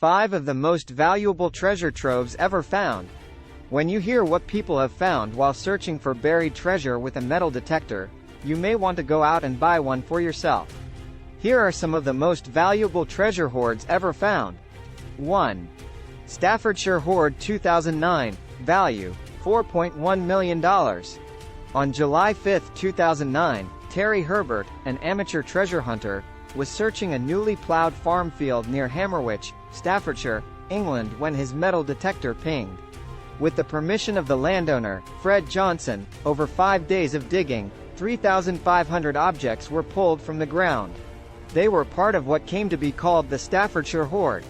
5 of the most valuable treasure troves ever found. When you hear what people have found while searching for buried treasure with a metal detector, you may want to go out and buy one for yourself. Here are some of the most valuable treasure hoards ever found. 1. Staffordshire Hoard 2009, value, $4.1 million. On July 5, 2009, Terry Herbert, an amateur treasure hunter, was searching a newly ploughed farm field near Hammerwich, Staffordshire, England when his metal detector pinged. With the permission of the landowner, Fred Johnson, over 5 days of digging, 3,500 objects were pulled from the ground. They were part of what came to be called the Staffordshire Hoard.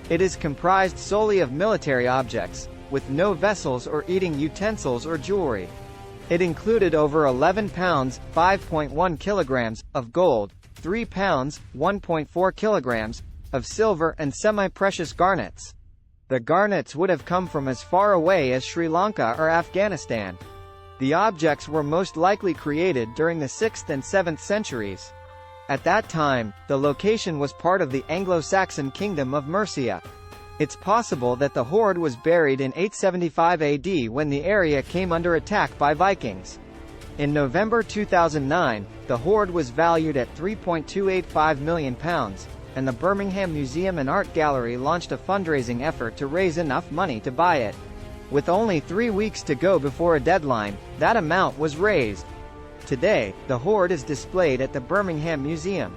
It is comprised solely of military objects, with no vessels or eating utensils or jewelry. It included over 11 pounds, 5.1 kilograms, of gold, 3 pounds, 1.4 kilograms, of silver and semi-precious garnets. The garnets would have come from as far away as Sri Lanka or Afghanistan. The objects were most likely created during the 6th and 7th centuries. At that time, the location was part of the Anglo-Saxon kingdom of Mercia. It's possible that the hoard was buried in 875 AD when the area came under attack by Vikings. In November 2009, the hoard was valued at £3.285 million, and the Birmingham Museum and Art Gallery launched a fundraising effort to raise enough money to buy it. With only 3 weeks to go before a deadline, that amount was raised. Today, the hoard is displayed at the Birmingham Museum.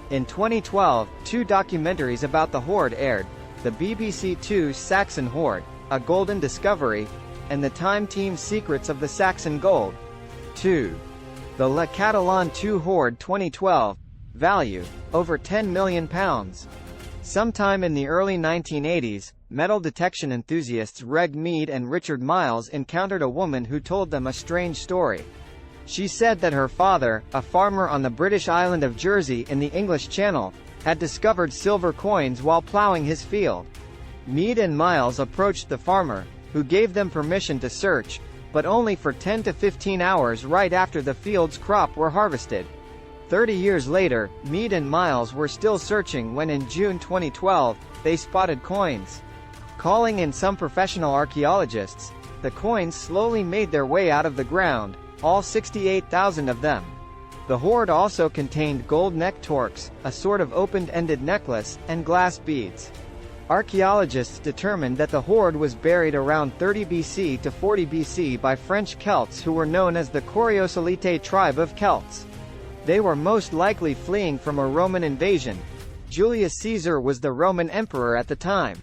In 2012, 2 documentaries about the hoard aired: the BBC 2's Saxon Hoard, A Golden Discovery, and the Time Team's Secrets of the Saxon Gold. 2. The Le Catalan 2 Hoard 2012, value, over £10 million. Sometime in the early 1980s, metal detection enthusiasts Reg Mead and Richard Miles encountered a woman who told them a strange story. She said that her father, a farmer on the British island of Jersey in the English Channel, had discovered silver coins while ploughing his field. Mead and Miles approached the farmer, who gave them permission to search, but only for 10 to 15 hours right after the field's crop were harvested. 30 years later, Mead and Miles were still searching when in June 2012, they spotted coins. Calling in some professional archaeologists, the coins slowly made their way out of the ground, all 68,000 of them. The hoard also contained gold neck torques, a sort of open-ended necklace, and glass beads. Archaeologists determined that the hoard was buried around 30 BC to 40 BC by French Celts who were known as the Coriosolite tribe of Celts. They were most likely fleeing from a Roman invasion. Julius Caesar was the Roman emperor at the time.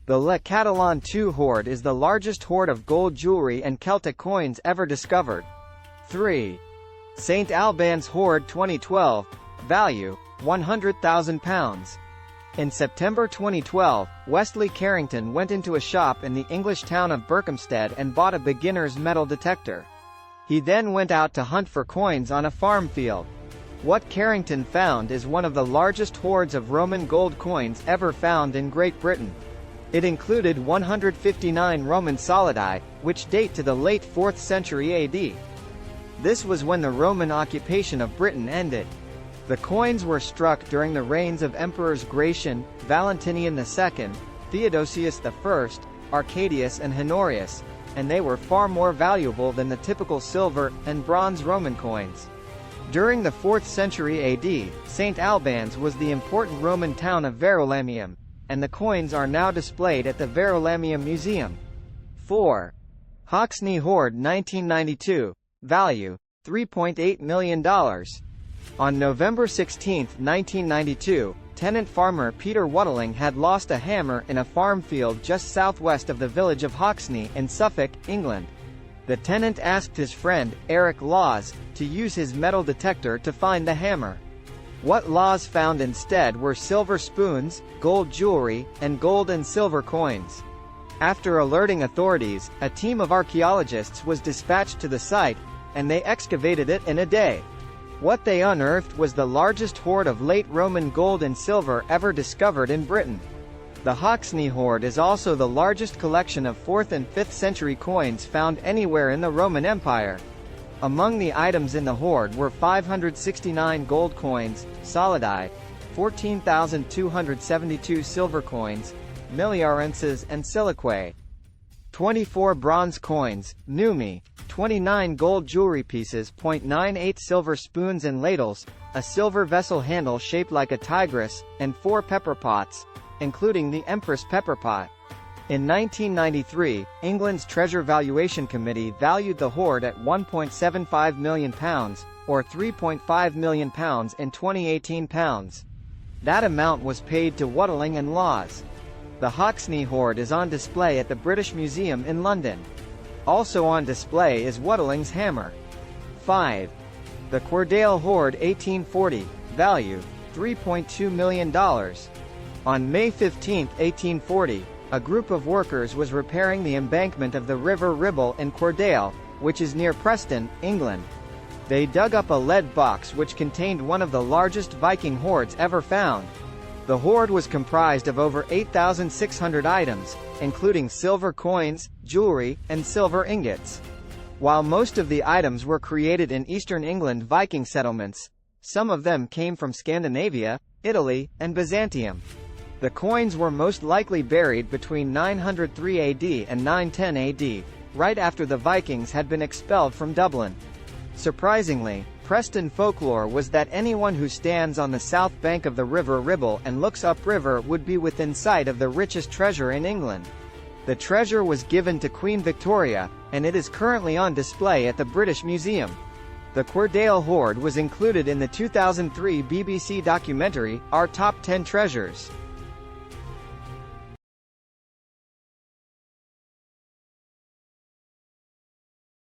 The Le Catalan 2 hoard is the largest hoard of gold jewelry and Celtic coins ever discovered. 3. St. Albans Hoard 2012, value, £100,000. In September 2012, Wesley Carrington went into a shop in the English town of Berkhamsted and bought a beginner's metal detector. He then went out to hunt for coins on a farm field. What Carrington found is one of the largest hoards of Roman gold coins ever found in Great Britain. It included 159 Roman solidi, which date to the late 4th century AD. This was when the Roman occupation of Britain ended. The coins were struck during the reigns of Emperors Gratian, Valentinian II, Theodosius I, Arcadius and Honorius, and they were far more valuable than the typical silver and bronze Roman coins. During the 4th century AD, St. Albans was the important Roman town of Verulamium, and the coins are now displayed at the Verulamium Museum. 4. Hoxne Hoard 1992, value, $3.8 million. On November 16, 1992, tenant farmer Peter Wuttling had lost a hammer in a farm field just southwest of the village of Hoxne in Suffolk, England. The tenant asked his friend, Eric Laws, to use his metal detector to find the hammer. What Laws found instead were silver spoons, gold jewelry, and gold and silver coins. After alerting authorities, a team of archaeologists was dispatched to the site, and they excavated it in a day. What they unearthed was the largest hoard of late Roman gold and silver ever discovered in Britain. The Hoxne hoard is also the largest collection of 4th and 5th century coins found anywhere in the Roman Empire. Among the items in the hoard were 569 gold coins, solidi, 14,272 silver coins, miliarenses and siliquae. 24 bronze coins, Numi, 29 gold jewelry pieces, 0.98 silver spoons and ladles, a silver vessel handle shaped like a tigress, and 4 pepper pots, including the Empress pepper pot. In 1993, England's Treasure Valuation Committee valued the hoard at £1.75 million, or £3.5 million in 2018 pounds. That amount was paid to Watling and Laws. The Hoxne hoard is on display at the British Museum in London. Also on display is Watling's hammer. 5. The Querdale hoard 1840, value, $3.2 million. On May 15, 1840, a group of workers was repairing the embankment of the River Ribble in Querdale, which is near Preston, England. They dug up a lead box which contained one of the largest Viking hoards ever found. The hoard was comprised of over 8,600 items, including silver coins, jewelry, and silver ingots. While most of the items were created in eastern England Viking settlements, some of them came from Scandinavia, Italy, and Byzantium. The coins were most likely buried between 903 AD and 910 AD, right after the Vikings had been expelled from Dublin. Surprisingly, Preston folklore was that anyone who stands on the south bank of the River Ribble and looks upriver would be within sight of the richest treasure in England. The treasure was given to Queen Victoria, and it is currently on display at the British Museum. The Querdale hoard was included in the 2003 BBC documentary, Our Top 10 Treasures.